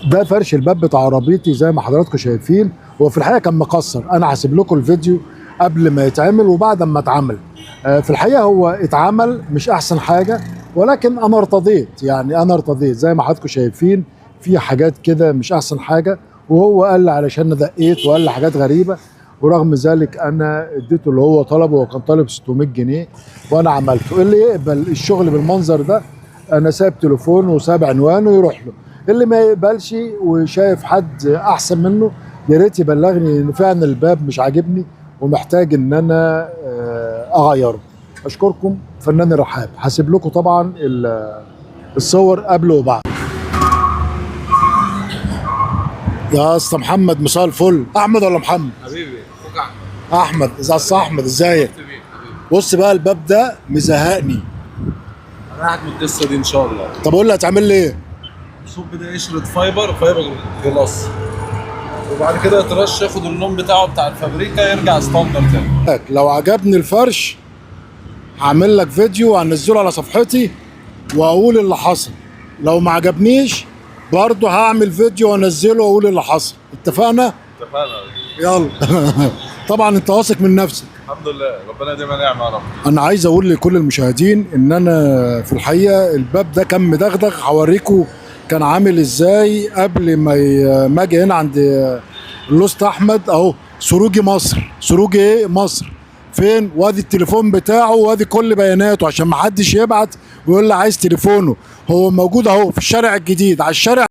ده فرش الباب بتاع عربيتي زي ما حضراتكم شايفين. هو في الحقيقه كان مكسر، انا هسيب لكم الفيديو قبل ما يتعمل وبعد ما اتعمل. في الحقيقه هو اتعمل مش احسن حاجه، ولكن انا ارتضيت، يعني انا ارتضيت زي ما حضراتكم شايفين في حاجات كده مش احسن حاجه، وهو قال لي علشان دقيت وقال لي حاجات غريبه، ورغم ذلك انا اديته اللي هو طلبه. هو كان طالب 600 جنيه وانا عملته. اللي يقبل الشغل بالمنظر ده انا سايب تليفونه وسايب عنوانه يروح له. اللي ما يقبلش وشايف حد احسن منه يا ريت يبلغني ان فعلا الباب مش عاجبني ومحتاج ان انا اغيره. اشكركم. فنان رحاب. هسيب لكم طبعا الصور قبل وبعد. يا اسطى محمد، مساء الفل. احمد ولا محمد؟ حبيبي احمد. ازيك يا احمد؟ ازيك؟ بص بقى الباب ده مزهقني. انا قاعد من القصه دي ان شاء الله. طب قول لي هتعمل لي ايه؟ الصوب ده قشره فايبر جلاس، وبعد كده يترش ياخد اللون بتاعه بتاع الفابريكا يرجع ستاندر تاني. لو عجبني الفرش هعمل لك فيديو وهنزله على صفحتي واقول اللي حصل. لو ما عجبنيش برضه هعمل فيديو وانزله واقول اللي حصل. اتفقنا؟ اتفقنا. يلا. طبعا انت واثق من نفسك. الحمد لله، ربنا يديمها نعمه يا رب. انا عايز اقول لكل المشاهدين ان انا في الحقيقه الباب ده كان مدغدغ. هوريكم كان عامل ازاي قبل ما اجي هنا عند اللوست احمد. اهو سروجي مصر. سروجي ايه مصر؟ فين؟ وادي التليفون بتاعه وادي كل بياناته عشان ما حدش يبعت ويقول لي عايز تليفونه. هو موجود اهو في الشارع الجديد على الشارع